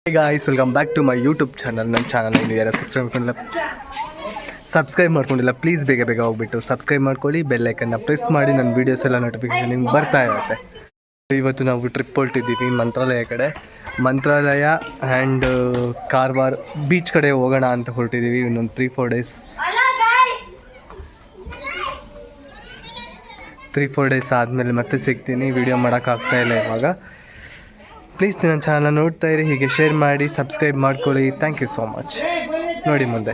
Hey guys, welcome back to my YouTube channel. ನನ್ನ channel ಇನ್ನು ಯಾರು ಸಬ್ಸ್ಕ್ರೈಬ್ ಮಾಡ್ಕೊಂಡಿಲ್ಲ ಪ್ಲೀಸ್ ಬೇಗ ಹೋಗ್ಬಿಟ್ಟು ಸಬ್ಸ್ಕ್ರೈಬ್ ಮಾಡ್ಕೊಳ್ಳಿ, ಬೆಲ್ ಐಕನ್ನ ಪ್ರೆಸ್ ಮಾಡಿ. ನನ್ನ ವೀಡಿಯೋಸ್ ಎಲ್ಲ ನೋಟಿಫಿಕೇಶನ್ ನಿಮ್ಗೆ ಬರ್ತಾ ಇರುತ್ತೆ. ಇವತ್ತು ನಾವು ಟ್ರಿಪ್ ಹೊರಟಿದ್ದೀವಿ ಮಂತ್ರಾಲಯ ಕಡೆ. ಮಂತ್ರಾಲಯ ಆ್ಯಂಡ್ ಕಾರವಾರ ಬೀಚ್ ಕಡೆ ಹೋಗೋಣ ಅಂತ ಹೊರಟಿದ್ದೀವಿ. ಇನ್ನೊಂದು 3-4 ಡೇಸ್ 3-4 ಡೇಸ್ ಆದಮೇಲೆ ಮತ್ತೆ ಸಿಗ್ತೀನಿ. ವಿಡಿಯೋ ಮಾಡೋಕ್ಕಾಗ್ತಾಯಿಲ್ಲ ಇವಾಗ. ಪ್ಲೀಸ್ ನನ್ನ ಚಾನಲ್ ನೋಡ್ತಾ ಇರಿ, ಹೀಗೆ ಶೇರ್ ಮಾಡಿ, ಸಬ್ಸ್ಕ್ರೈಬ್ ಮಾಡ್ಕೊಳ್ಳಿ. Thank you so much. ನೋಡಿ ಮುಂದೆ.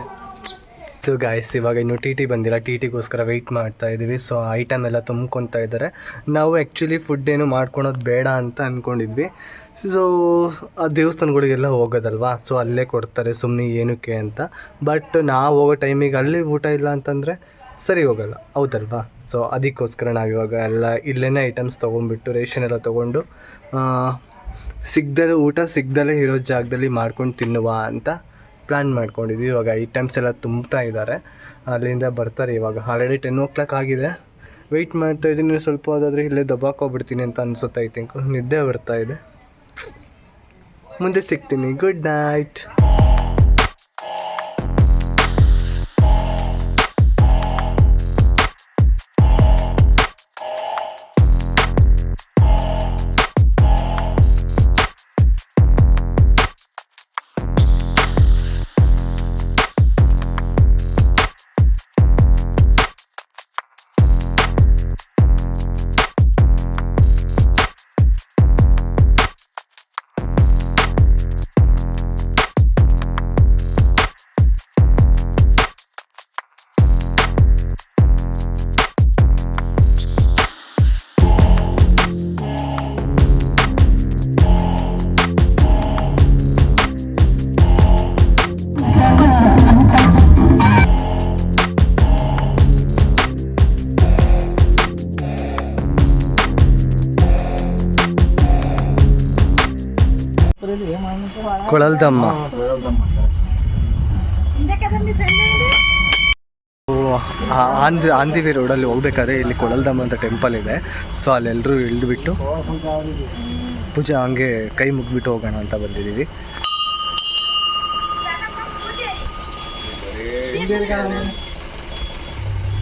ಸೊ ಗಾಯ್ಸ್, ಇವಾಗ ಇನ್ನೂ ಟಿ ಬಂದಿಲ್ಲ. ಟಿಗೋಸ್ಕರ ವೆಯ್ಟ್ ಮಾಡ್ತಾ ಇದ್ದೀವಿ. ಸೊ ಐಟಮ್ ಎಲ್ಲ ತುಂಬ್ಕೊತಾ ಇದ್ದಾರೆ. ನಾವು ಆ್ಯಕ್ಚುಲಿ ಫುಡ್ ಏನು ಮಾಡ್ಕೊಳೋದು ಬೇಡ ಅಂತ ಅಂದ್ಕೊಂಡಿದ್ವಿ. ಸೊ ಆ ದೇವಸ್ಥಾನಗಳಿಗೆಲ್ಲ ಹೋಗೋದಲ್ವಾ, ಸೊ ಅಲ್ಲೇ ಕೊಡ್ತಾರೆ ಸುಮ್ಮನೆ ಏನಕ್ಕೆ ಅಂತ. ಬಟ್ ನಾವು ಹೋಗೋ ಟೈಮಿಗೆ ಅಲ್ಲಿ ಊಟ ಇಲ್ಲ ಅಂತಂದರೆ ಸರಿ ಹೋಗೋಲ್ಲ, ಹೌದಲ್ವಾ? ಸೊ ಅದಕ್ಕೋಸ್ಕರ ನಾವಿವಾಗ ಎಲ್ಲ ಇಲ್ಲೇ ಐಟಮ್ಸ್ ತೊಗೊಂಡ್ಬಿಟ್ಟು ರೇಷನ್ ಎಲ್ಲ ತೊಗೊಂಡು ಊಟ ಸಿಗ್ದಲೇ ಇರೋ ಜಾಗದಲ್ಲಿ ಮಾಡ್ಕೊಂಡು ತಿನ್ನುವ ಅಂತ ಪ್ಲ್ಯಾನ್ ಮಾಡ್ಕೊಂಡಿದ್ವಿ. ಇವಾಗ ಐಟಮ್ಸ್ ಎಲ್ಲ ತುಂಬ್ತಾ ಇದ್ದಾರೆ, ಅಲ್ಲಿಂದ ಬರ್ತಾರೆ. ಇವಾಗ ಆಲ್ರೆಡಿ 10 o'clock ಆಗಿದೆ. ವೆಯ್ಟ್ ಮಾಡ್ತಾ ಇದ್ದೀನಿ. ಸ್ವಲ್ಪ ಹೋದಾದರೆ ಇಲ್ಲೇ ದಬ್ಬಾಕೋಗ್ಬಿಡ್ತೀನಿ ಅಂತ ಅನಿಸುತ್ತೆ. ಐ ಥಿಂಕ್ ನಿದ್ದೆ ಬರ್ತಾ ಇದೆ. ಮುಂದೆ ಸಿಗ್ತೀನಿ. Good night. ಕೊಳಲ್ದಮ್ಮ ಆಂದಿವಿ ರೋಡಲ್ಲಿ ಹೋಗ್ಬೇಕಾದ್ರೆ ಇಲ್ಲಿ ಕೊಳಲ್ದಮ್ಮ ಅಂತ ಟೆಂಪಲ್ ಇದೆ. ಸೊ ಅಲ್ಲೆಲ್ಲರೂ ಇಳಿದುಬಿಟ್ಟು ಪೂಜೆ ಹಂಗೆ ಕೈ ಮುಗ್ಬಿಟ್ಟು ಹೋಗೋಣ ಅಂತ ಬಂದಿದ್ದೀವಿ.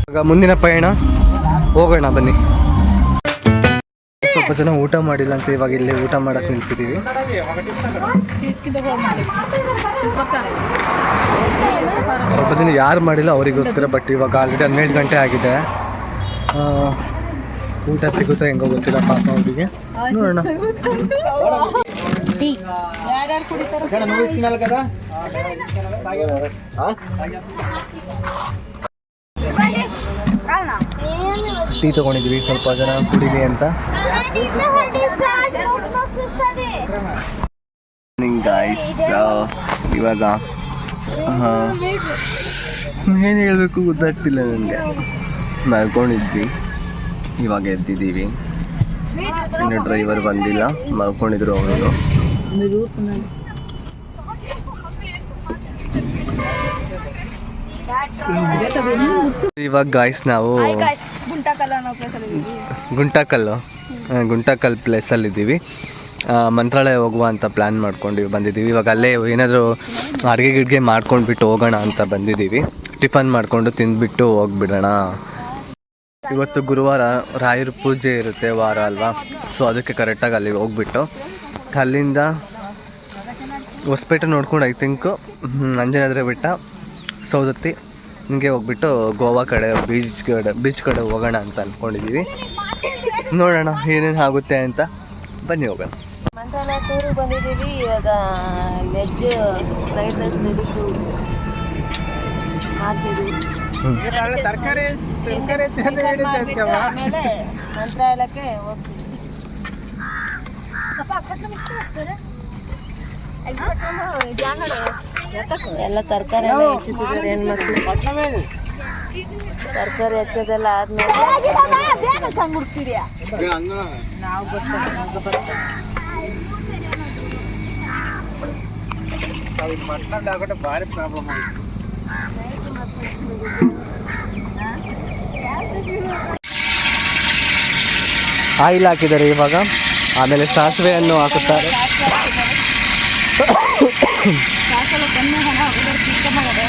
ಇವಾಗ ಮುಂದಿನ ಪಯಣ ಹೋಗೋಣ ಬನ್ನಿ. ಸ್ವಲ್ಪ ಜನ ಊಟ ಮಾಡಿಲ್ಲ ಅಂತ ಇವಾಗ ಇಲ್ಲಿ ಊಟ ಮಾಡಕ್ಕೆ ನಿಲ್ಸಿದ್ದೀವಿ. ಸ್ವಲ್ಪ ಜನ ಯಾರು ಮಾಡಿಲ್ಲ ಅವರಿಗೋಸ್ಕರ. ಬಟ್ ಇವಾಗ ಆಲ್ರೆಡಿ 12 ಗಂಟೆ ಆಗಿದೆ. ಊಟ ಸಿಗುತ್ತಾ ಹೆಂಗೋ ಗೊತ್ತಿಲ್ಲ ಪಾಪ ಅವರಿಗೆ. ನೋಡೋಣ. ಟೀ ತೊಗೊಂಡಿದ್ವಿ ಸ್ವಲ್ಪ ಜನ ಕುಡೀಲಿ ಅಂತ. ಗಾಯ್ಸ್, ಇವಾಗ ಏನು ಹೇಳಬೇಕು ಗೊತ್ತಾಗ್ತಿಲ್ಲ ನನಗೆ. ಮಲ್ಕೊಂಡಿದ್ವಿ, ಇವಾಗ ಎದ್ದಿದ್ದೀವಿ. ಇನ್ನು ಡ್ರೈವರ್ ಬಂದಿಲ್ಲ, ಮಲ್ಕೊಂಡಿದ್ರು ಅವರು. ಇವಾಗ ಗಾಯ್ಸ್ ನಾವು ಗುಂಟಕಲ್ ಪ್ಲೇಸಲ್ಲಿದ್ದೀವಿ. ಮಂತ್ರಾಲಯ ಹೋಗುವ ಅಂತ ಪ್ಲ್ಯಾನ್ ಮಾಡ್ಕೊಂಡು ಬಂದಿದ್ದೀವಿ. ಇವಾಗ ಅಲ್ಲೇ ಏನಾದರೂ ಅಡುಗೆ ಮಾಡ್ಕೊಂಡ್ಬಿಟ್ಟು ಹೋಗೋಣ ಅಂತ ಬಂದಿದ್ದೀವಿ. ಟಿಫನ್ ಮಾಡಿಕೊಂಡು ತಿಂದುಬಿಟ್ಟು ಹೋಗ್ಬಿಡೋಣ. ಇವತ್ತು ಗುರುವಾರ, ರಾಯರ ಪೂಜೆ ಇರುತ್ತೆ ವಾರ ಅಲ್ವಾ. ಸೊ ಅದಕ್ಕೆ ಕರೆಕ್ಟಾಗಿ ಅಲ್ಲಿಗೆ ಹೋಗ್ಬಿಟ್ಟು ಅಲ್ಲಿಂದ ಹೊಸಪೇಟೆ ನೋಡ್ಕೊಂಡು ಐ ಥಿಂಕ್ ಅಂಜನಾದ್ರಿ ಬೆಟ್ಟ, ಸೌದತ್ತಿ ಹಿಂಗೆ ಹೋಗ್ಬಿಟ್ಟು ಗೋವಾ ಕಡೆ ಬೀಚ್ ಕಡೆ ಹೋಗೋಣ ಅಂತ ಅಂದ್ಕೊಂಡಿದ್ದೀವಿ. ನೋಡೋಣ ಏನೇನು ಆಗುತ್ತೆ ಅಂತ. ಬನ್ನಿ ಹೋಗೋಣ. ಮಂತ್ರಾಲಯ ಟೂರಿಗೆ ಬಂದಿದ್ದೀವಿ. ಇವಾಗ ವೆಜ್ ಫ್ರೈಡ್ ರೈಸ್ ಹಾಕಿದ್ದೀವಿ. ಆಮೇಲೆ ಮಂತ್ರಾಲಯಕ್ಕೆ ಹೋಗ್ತೀವಿ. ಎಲ್ಲ ತರಕಾರಿ ಎಲ್ಲ ಹೆಚ್ಚುತ್ತಿದ್ದಾರೆ ಹೆಣ್ಮಕ್ಳು. ತರಕಾರಿ ಹೆಚ್ಚೋದೆಲ್ಲ ಆದ್ಮೇಲೆ ನಾವು ಭಾರಿ ಪ್ರಾಬ್ಲಮ್ ಆಗಿದೆ. ಆಯಿಲ್ ಹಾಕಿದ್ದಾರೆ ಇವಾಗ. ಆಮೇಲೆ ಸಾಸಿವೆಯನ್ನು ಹಾಕುತ್ತಾರೆ. ಸಾಕಲ್ಲ ಕಣ್ಣು ಹಣ ಹೋಗೋದು ಚಿಕ್ಕ ಮಗಡೆ